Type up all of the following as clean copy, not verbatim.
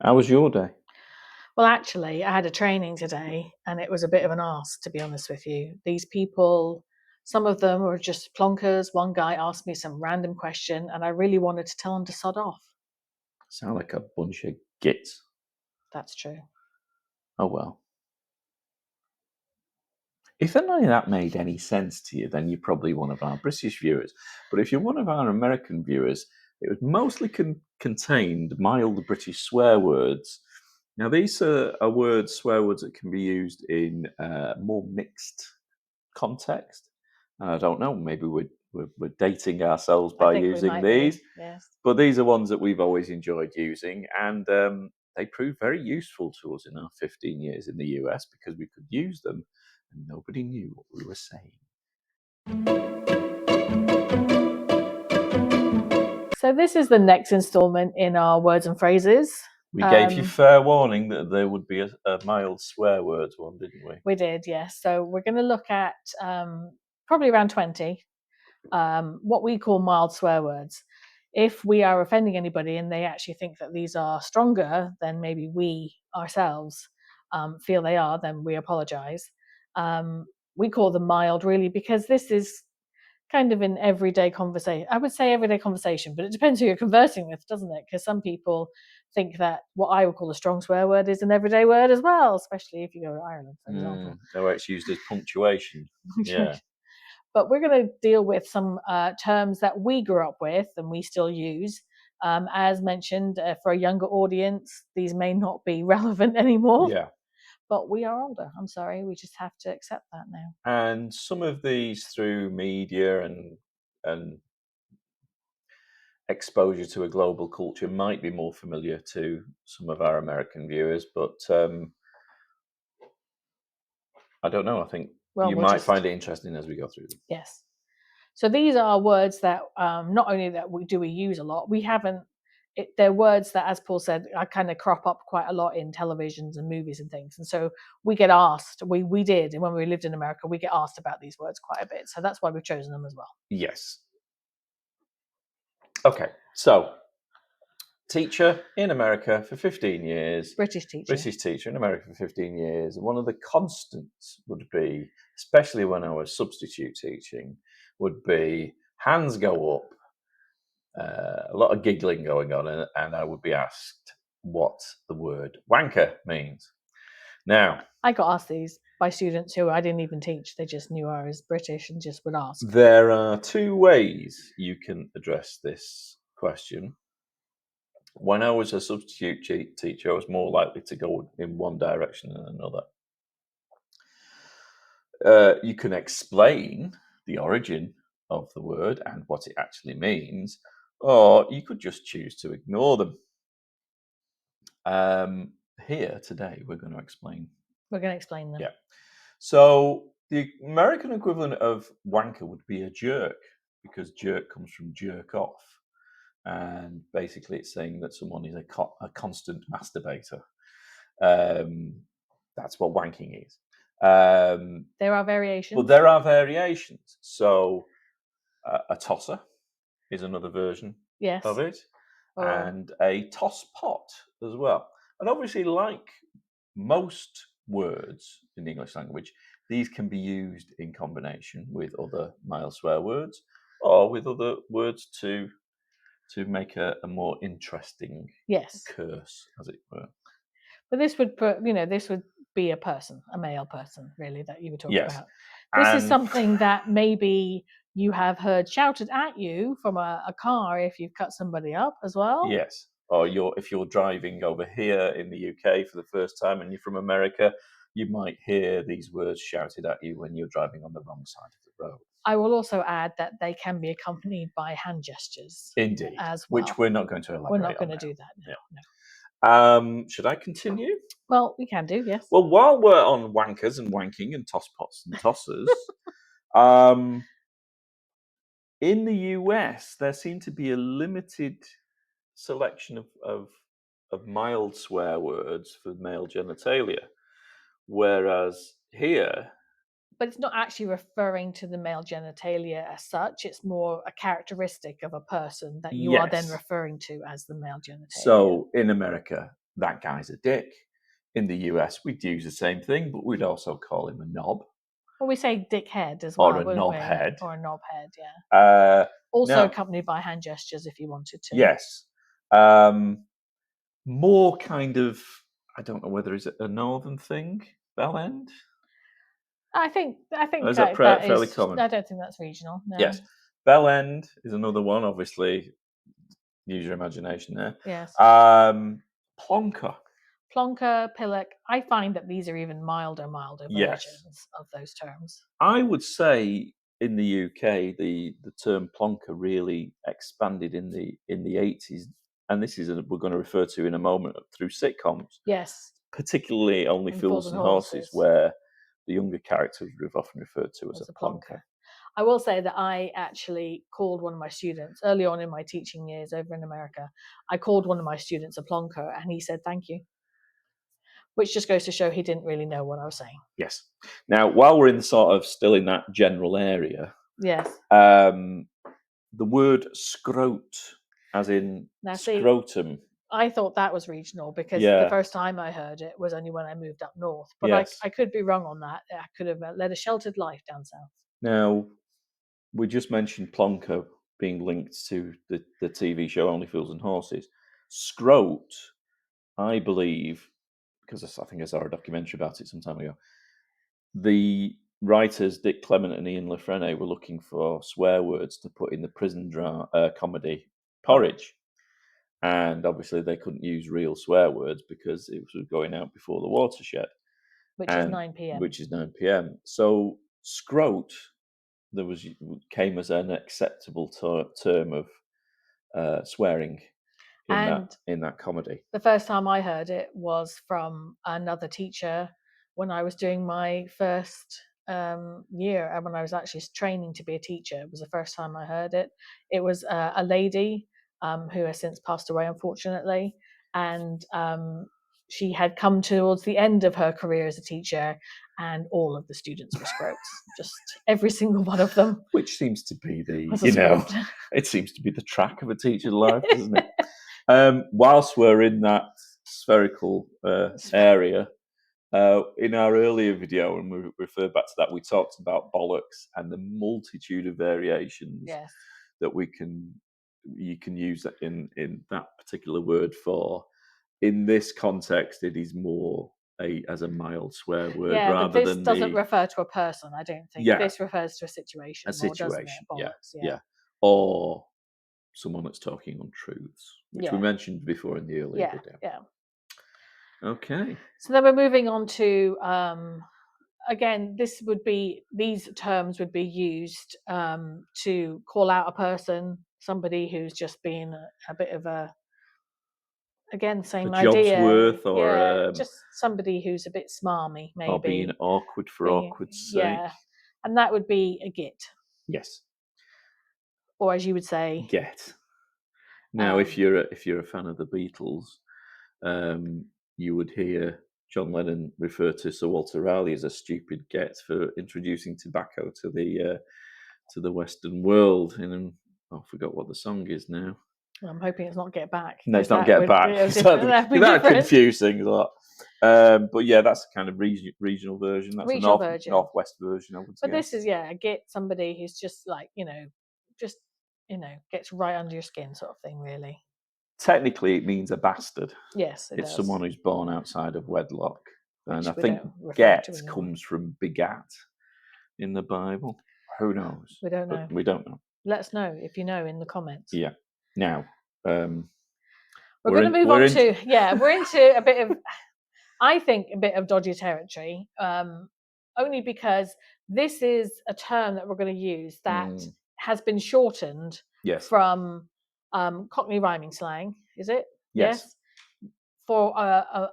How was your day? Well, actually, I had a training today and it was a bit of an arse, to be honest with you. These people, some of them were just plonkers. One guy asked me some random question and I really wanted to tell him to sod off. Sound like a bunch of gits. That's true. Oh well. If any of that made any sense to you, then you're probably one of our British viewers. But if you're one of our American viewers, it was mostly contained mild British swear words. Now, these are swear words that can be used in more mixed context. And I don't know, maybe we're dating ourselves I by think we using might these. be, yes. But these are ones that we've always enjoyed using, and they proved very useful to us in our 15 years in the US because we could use them and nobody knew what we were saying. So this is the next installment in our words and phrases. We gave you fair warning that there would be a mild swear words one, didn't we? We did, yes. So we're going to look at probably around 20 what we call mild swear words. If we are offending anybody and they actually think that these are stronger than maybe we ourselves feel they are, then we apologize. We call them mild really because this is kind of an everyday conversation. I would say everyday conversation, but it depends who you're conversing with, doesn't it? Because some people think that what I would call a strong swear word is an everyday word as well, especially if you go to Ireland, for example. Oh, it's used as punctuation. Yeah. But we're going to deal with some terms that we grew up with and we still use. As mentioned, for a younger audience, these may not be relevant anymore. Yeah. But we are older. I'm sorry. We just have to accept that now. And some of these through media and exposure to a global culture might be more familiar to some of our American viewers, but I don't know. I think you might find it interesting as we go through them. Yes. So these are words that not only that we use a lot, we haven't. They're words that, as Paul said, kind of crop up quite a lot in televisions and movies and things. And so we get asked. We did, and when we lived in America, we get asked about these words quite a bit. So that's why we've chosen them as well. Yes. Okay. So, teacher in America for 15 years. British teacher in America for 15 years. And one of the constants would be, especially when I was substitute teaching, would be hands go up, a lot of giggling going on, and I would be asked what the word wanker means. Now, I got asked these by students who I didn't even teach. They just knew I was British and just would ask. There are two ways you can address this question. When I was a substitute teacher, I was more likely to go in one direction than another. You can explain the origin of the word and what it actually means, or you could just choose to ignore them. Here today, we're going to explain. We're going to explain them. Yeah. So the American equivalent of wanker would be a jerk, because jerk comes from jerk off. And basically it's saying that someone is a constant masturbator. That's what wanking is. There are variations. But there are variations. So a tosser is another version of it. And a toss pot as well. And obviously, like most words in the English language, these can be used in combination with other mild swear words or with other words to make a more interesting curse, as it were. But this would be a person, a male person, really, that you were talking about. This is something that maybe you have heard shouted at you from a car if you've cut somebody up as well. Yes. Or if you're driving over here in the UK for the first time and you're from America, you might hear these words shouted at you when you're driving on the wrong side of the road. I will also add that they can be accompanied by hand gestures. Indeed. As well. Which we're not going to elaborate on. We're not going to do that now. Yeah. No. Should I continue? Well, we can do, yes. Well, while we're on wankers and wanking and tosspots and tossers, in the US, there seemed to be a limited selection of mild swear words for male genitalia, whereas here... But it's not actually referring to the male genitalia as such. It's more a characteristic of a person that you are then referring to as the male genitalia. So in America, that guy's a dick. In the US, we'd use the same thing, but we'd also call him a knob. Well, we say dickhead as well, or a knobhead. Or a knobhead, yeah. Also now, accompanied by hand gestures if you wanted to. Yes. More kind of, I don't know whether it's a northern thing, bell end? I think is that fairly is common? I don't think that's regional. No. Yes. Bell end is another one, obviously. Use your imagination there. Yes. Plonker. Plonker, pillock. I find that these are even milder versions of those terms. I would say in the UK, the term plonker really expanded in the 80s, and this is we're going to refer to in a moment through sitcoms. Yes. Particularly Only Fools and Horses, where the younger characters are often referred to as a plonker. I will say that I actually called one of my students early on in my teaching years over in America. I called one of my students a plonker, and he said thank you, which just goes to show he didn't really know what I was saying. Yes. Now, while we're in sort of still in that general area, yes, the word scrote, as in scrotum. I thought that was regional because the first time I heard it was only when I moved up north. But I could be wrong on that. I could have led a sheltered life down south. Now, we just mentioned plonker being linked to the TV show Only Fools and Horses. Scrote, I believe, because I think I saw a documentary about it some time ago, the writers Dick Clement and Ian LaFrenne were looking for swear words to put in the prison comedy Porridge. And obviously they couldn't use real swear words because it was going out before the watershed. Which is 9 p.m. Which is 9 p.m. So scrote came as an acceptable term of swearing in that comedy. The first time I heard it was from another teacher when I was doing my first year, when I was actually training to be a teacher. It was the first time I heard it. It was a lady who has since passed away, unfortunately, and she had come towards the end of her career as a teacher, and all of the students were scrotes, just every single one of them. Which seems to be it seems to be the track of a teacher's life, doesn't it? Whilst we're in that spherical area, in our earlier video, and we referred back to that, we talked about bollocks and the multitude of variations that you can use in that particular word for. In this context, it is more as a mild swear word rather than doesn't refer to a person. I don't think this refers to a situation. Doesn't it? Bollocks, or someone that's talking untruths, which we mentioned before in the earlier video. Yeah. Okay. So then we're moving on to again. These terms would be used to call out a person, somebody who's just been a bit of a. Again, same idea. Job's worth, or just somebody who's a bit smarmy, maybe, or being awkward for awkward's sake. And that would be a git. Yes. Or as you would say, get. Now, if you're a fan of the Beatles, you would hear John Lennon refer to Sir Walter Raleigh as a stupid get for introducing tobacco to the Western world. And I forgot what the song is now. I'm hoping it's not Get Back. No, it's not Get Back. That confusing a lot. But yeah, that's a kind of regional version. That's a northwest version, I would say. But this is get somebody who's just like gets right under your skin, sort of thing. Really. Technically, it means a bastard. Yes, it's someone who's born outside of wedlock, and I think get comes from begat in the Bible. Who knows? We don't know. We don't know. Let us know if you know in the comments. Yeah. Now, we're going to move on to we're into a bit of, I think, a bit of dodgy territory, only because this is a term that we're going to use that has been shortened from Cockney rhyming slang. Is it? Yes. For a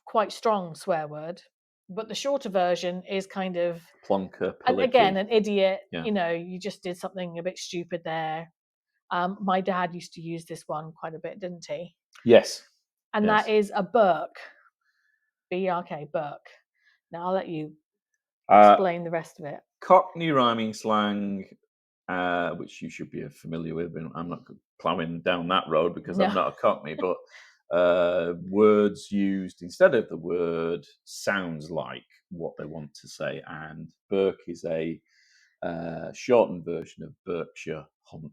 quite strong swear word, but the shorter version is kind of plonker, and again, an idiot. You just did something a bit stupid there. My dad used to use this one quite a bit, didn't he? Yes. And that is a Burke. B-E-R-K, Burke. Now I'll let you explain the rest of it. Cockney rhyming slang, which you should be familiar with. I'm not ploughing down that road because I'm not a Cockney, but words used instead of the word sounds like what they want to say, and Burke is a shortened version of Berkshire Hunt.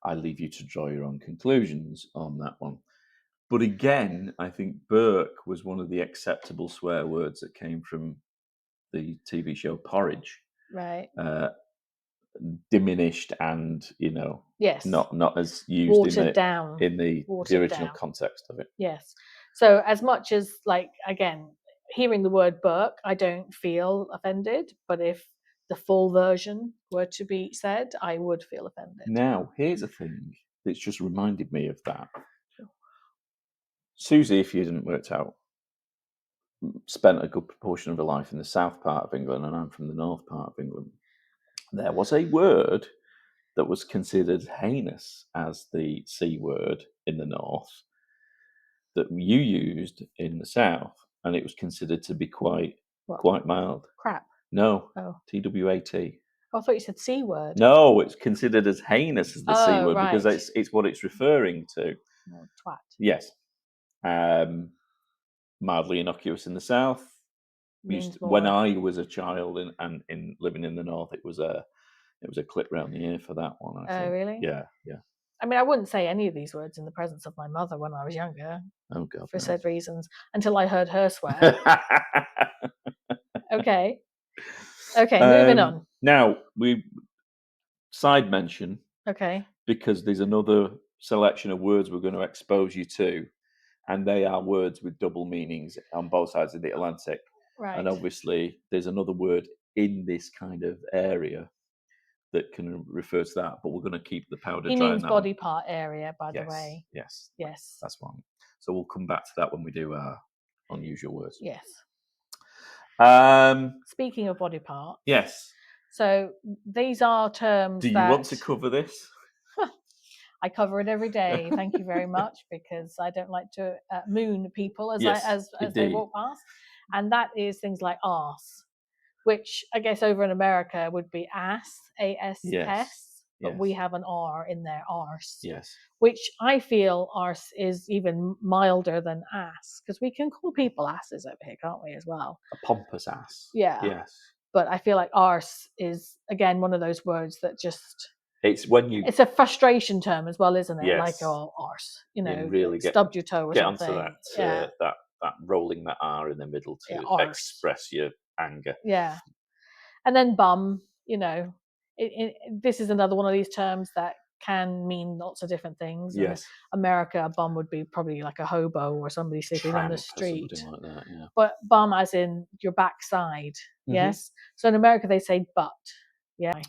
I leave you to draw your own conclusions on that one. But again, I think Burke was one of the acceptable swear words that came from the TV show Porridge. Right. Diminished and, yes, not as used watered down in the original context of it. Yes. So as much as, like, again, hearing the word Burke, I don't feel offended, but if the full version were to be said, I would feel offended. Now, here's a thing that's just reminded me of that. Susie, if you hadn't worked out, spent a good proportion of her life in the south part of England, and I'm from the north part of England. There was a word that was considered heinous as the C word in the north that you used in the south, and it was considered to be quite mild. Crap. No. Oh. TWAT. Oh, I thought you said C word. No, it's considered as heinous as the C word, right, because it's what it's referring to. Oh, twat. Yes. Mildly innocuous in the south. When I was a child and in living in the north, it was a clip round the ear for that one. I think. Oh, really? Yeah. I mean, I wouldn't say any of these words in the presence of my mother when I was younger. Oh, God. For said reasons, until I heard her swear. Okay, moving on. Now, we side mention. Okay. Because there's another selection of words we're going to expose you to, and they are words with double meanings on both sides of the Atlantic. Right. And obviously, there's another word in this kind of area that can refer to that, but we're going to keep the powder dry. He means body part area, by the way. Yes. That's one. So we'll come back to that when we do our unusual words. Yes. Speaking of body parts. Yes. So these are terms. Do you want to cover this? I cover it every day. Thank you very much, because I don't like to moon people as they walk past. And that is things like arse, which I guess over in America would be ass, ASS. Yes. But we have an R in there, arse. Yes. Which I feel arse is even milder than ass, because we can call people asses over here, can't we, as well? A pompous ass. Yeah. Yes. But I feel like arse is, again, one of those words that just... It's a frustration term as well, isn't it? Yes. Like, oh, arse. Really stubbed your toe or something. Get onto that rolling that R in the middle to express your anger. Yeah. And then bum, this is another one of these terms that can mean lots of different things. Yes. In America, a bum would be probably like a hobo or somebody sleeping on the street. Or something like that, yeah. But bum as in your backside, yes? So in America, they say butt, yeah.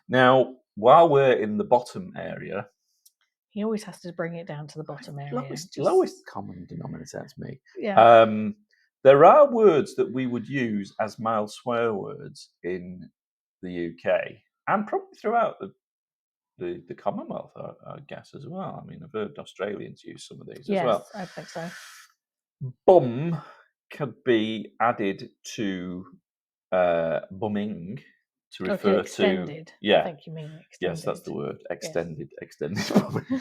Now, while we're in the bottom area... He always has to bring it down to the bottom area. Lowest common denominator, that's me. Yeah. There are words that we would use as mild swear words in the UK and probably throughout the Commonwealth, I guess, as well. I mean, I've heard Australians use some of these as well. Yes, I think so. Bum could be added to bumming to refer extended. to... Yeah. I think you mean extended. Yes, that's the word. Extended bumming.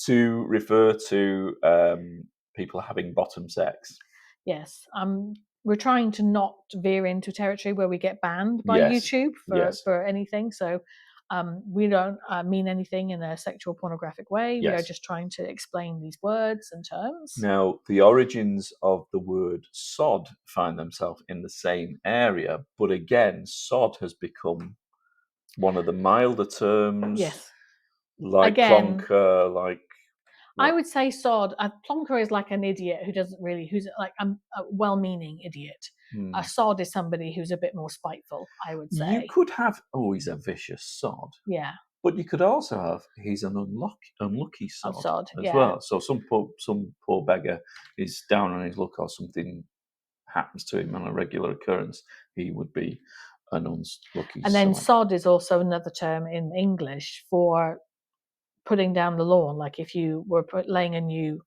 To refer to people having bottom sex. Yes. We're trying to not veer into territory where we get banned by YouTube for anything. So we don't mean anything in a sexual pornographic way. We are just trying to explain these words and terms. Now, the origins of the word sod find themselves in the same area. But again, sod has become one of the milder terms. Yes. Like plonker, like... I would say sod. A plonker is like an idiot who's like a well-meaning idiot. A sod is somebody who's a bit more spiteful, I would say. You could have, he's a vicious sod. Yeah. But you could also have, he's an unlucky sod as well. So some poor beggar is down on his luck or something happens to him on a regular occurrence. He would be an unlucky And then sod is also another term in English for putting down the lawn. Like if you were laying a new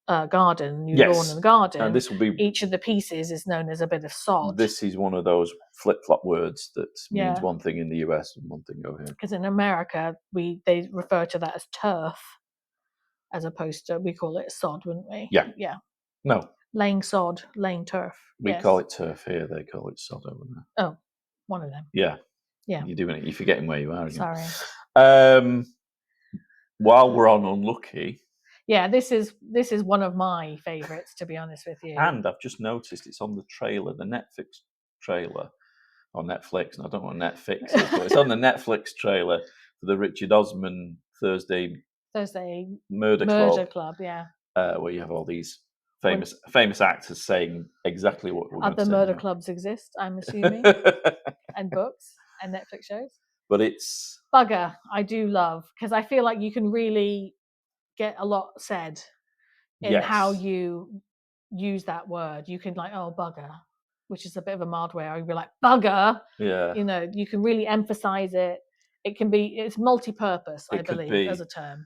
garden, lawn and garden, and this will be, each of the pieces is known as a bit of sod. This is one of those flip-flop words that means one thing in the US and one thing over here. Because in America, they refer to that as turf. as opposed to, we call it sod, wouldn't we? Yeah. Yeah. No. Laying sod, laying turf. We call it turf here. They call it sod over there. Oh, one of them. Yeah. Yeah. You're doing it. You're forgetting where you are again. Sorry. While we're on unlucky. Yeah, this is one of my favourites, to be honest with you. And I've just noticed it's on the trailer, the Netflix trailer, or Netflix, and I don't know what Netflix is, but it's on the Netflix trailer for the Richard Osman Thursday Murder Club, yeah. Where you have all these famous actors saying exactly what we're going to say. Other murder clubs exist, I'm assuming, and books and Netflix shows. But it's bugger. I do love, because I feel like you can really get a lot said in how you use that word. You can like, oh, bugger, which is a bit of a mild way. I'd be like, bugger. Yeah. You know, you can really emphasize it. It can be, it's multi-purpose, I believe, as a term.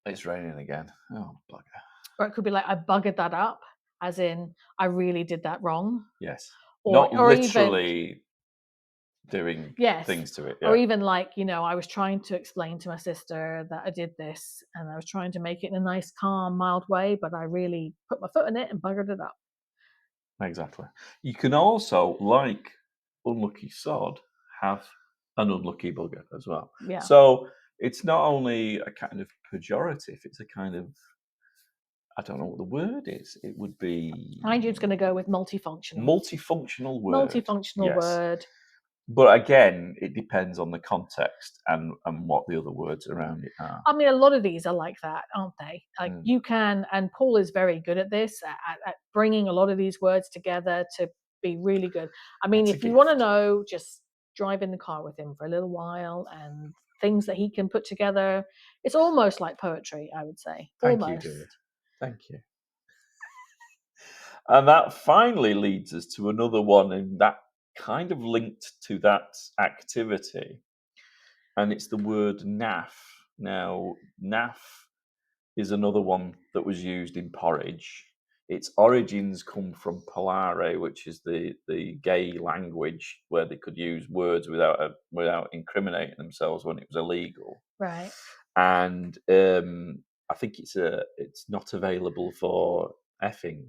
It's raining again. Oh, bugger. Or it could be like, I buggered that up, as in, I really did that wrong. Yes. Or, not literally doing things to it. Yeah. Or even like, you know, I was trying to explain to my sister that I did this, and I was trying to make it in a nice, calm, mild way, but I really put my foot in it and buggered it up. Exactly. You can also, like unlucky sod, have an unlucky bugger as well. Yeah. So it's not only a kind of pejorative, it's a kind of, I don't know what the word is. It would be... I'm just going to go with multifunctional. Multifunctional word. Multifunctional word. But again, it depends on the context and what the other words around it are. I mean, a lot of these are like that, aren't they? Like you can, and Paul is very good at this, at bringing a lot of these words together to be really good. I mean, if you want to know, just drive in the car with him for a little while and things that he can put together. It's almost like poetry, I would say. Thank you, dear. Thank you. And that finally leads us to another one, and that kind of linked to that activity. And it's the word naff. Now, naff is another one that was used in porridge. Its origins come from Polare, which is the gay language where they could use words without incriminating themselves when it was illegal. Right. And I think it's not available for effing.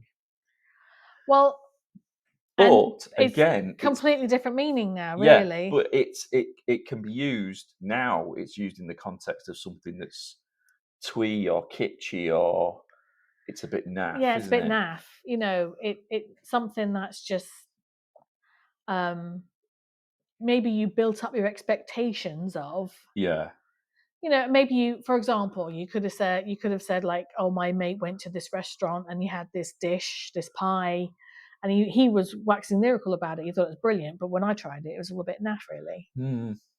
Well, but again, completely different meaning now, really. Yeah, but it can be used now. It's used in the context of something that's twee or kitschy, or it's a bit naff. Yeah, it's a bit naff. You know, it's something that's just maybe you built up your expectations of. Yeah. You know, maybe you, for example, you could have said like, oh, my mate went to this restaurant and he had this dish, this pie, and he was waxing lyrical about it. He thought it was brilliant, but when I tried it, it was a little bit naff, really.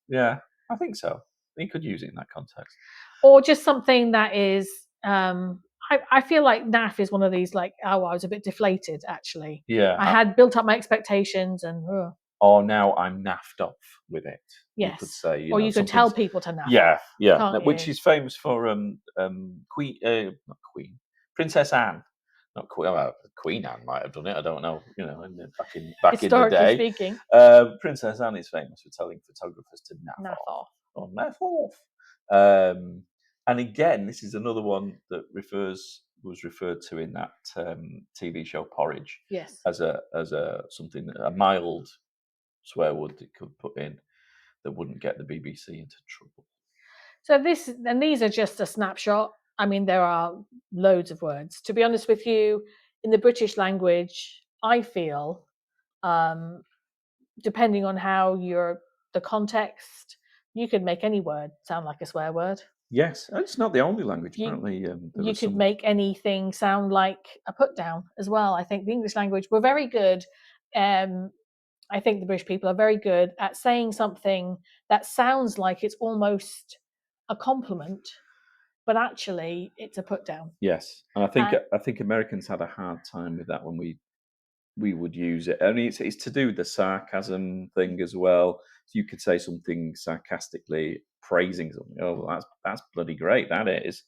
Yeah, I think so. You could use it in that context. Or just something that is, I feel like naff is one of these, like, oh, I was a bit deflated, actually. Yeah. I had built up my expectations and... Or now I'm naffed off with it. Yes. You could say, or you could tell people to naff off. Yeah, which is famous for Princess Anne. Not Queen. Well, Queen Anne might have done it. I don't know. You know, back in the day. Speaking, Princess Anne is famous for telling photographers to naff off. Or naff off. And again, this is another one that was referred to in that TV show Porridge. Yes. As a a mild swear word that could put in that wouldn't get the BBC into trouble. So these are just a snapshot. I mean, there are loads of words. To be honest with you, in the British language, I feel, depending on how the context, you could make any word sound like a swear word. Yes, it's not the only language. Apparently, you could make anything sound like a put down as well. I think the English language, we're very good. I think the British people are very good at saying something that sounds like it's almost a compliment, but actually it's a put down. Yes, and I think Americans had a hard time with that when we would use it. I mean, it's to do with the sarcasm thing as well. So you could say something sarcastically praising something. Oh, well, that's bloody great, that is.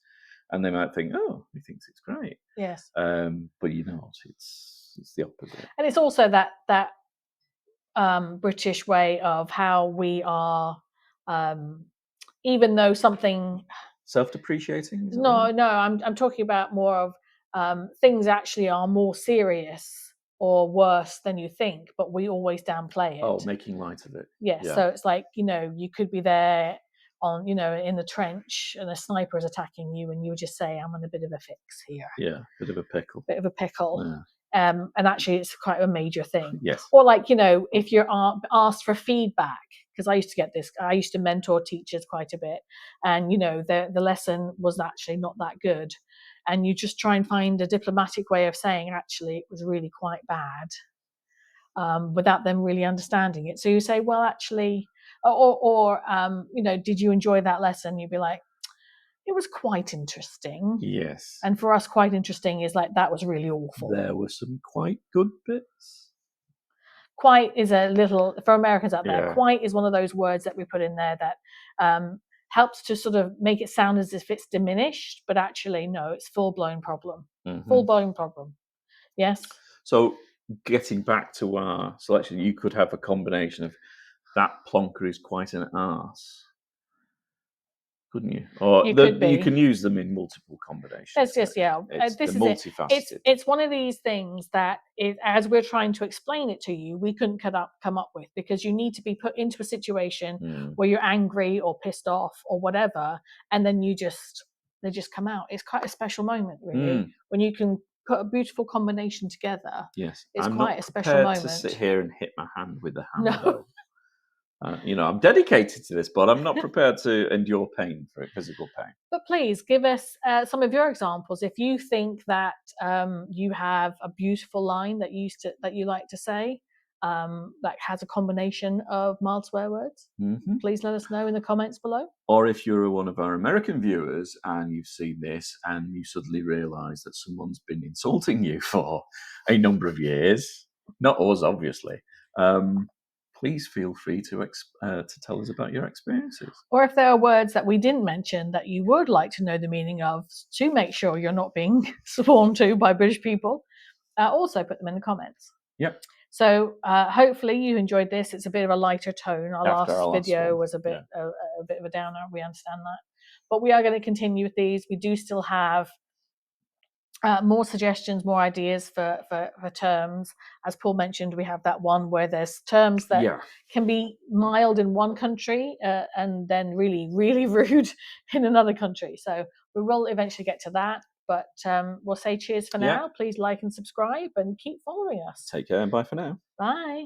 And they might think, oh, he thinks it's great. Yes. But you know, it's the opposite. And it's also that British way of how we are, even though something Self-depreciating? No, I'm talking about more of things actually are more serious or worse than you think, but we always downplay it. Oh, making light of it. Yes. Yeah. So it's like, you could be there on, in the trench and a sniper is attacking you and you would just say, I'm in a bit of a fix here. Yeah, bit of a pickle. Bit of a pickle. Yeah. And actually it's quite a major thing. Yes. Or like, if you're asked for feedback, because I used to get this, I used to mentor teachers quite a bit, and the lesson was actually not that good, and you just try and find a diplomatic way of saying actually it was really quite bad, without them really understanding it. So you say, well, actually, or did you enjoy that lesson? You'd be like, it was quite interesting. Yes. And for us, quite interesting is like, that was really awful. There were some quite good bits. Quite is a little, for Americans out there, quite is one of those words that we put in there that helps to sort of make it sound as if it's diminished, but actually, no, it's full-blown problem. Mm-hmm. Full-blown problem. Yes? So getting back to our selection, you could have a combination of that plonker is quite an arse. Couldn't you? Or you can use them in multiple combinations. That's just, this is multifaceted. It's one of these things that as we're trying to explain it to you, we couldn't come up with, because you need to be put into a situation where you're angry or pissed off or whatever, and then they just come out. It's quite a special moment, really, when you can put a beautiful combination together. Yes, it's quite a special moment. I'm not prepared to sit here and hit my hand with a hammer, though. I'm dedicated to this, but I'm not prepared to endure pain, for physical pain. But please give us some of your examples. If you think that you have a beautiful line that you like to say, that has a combination of mild swear words, please let us know in the comments below. Or if you're one of our American viewers and you've seen this and you suddenly realise that someone's been insulting you for a number of years, not us, obviously. Please feel free to tell us about your experiences. Or if there are words that we didn't mention that you would like to know the meaning of, to make sure you're not being sworn to by British people, also put them in the comments. Yep. So hopefully you enjoyed this. It's a bit of a lighter tone. Our last video was a bit of a downer. We understand that. But we are going to continue with these. We do still have more suggestions, more ideas for terms. As Paul mentioned, we have that one where there's terms that can be mild in one country and then really, really rude in another country. So we will eventually get to that. But we'll say cheers for now. Please like and subscribe and keep following us. Take care and bye for now. Bye.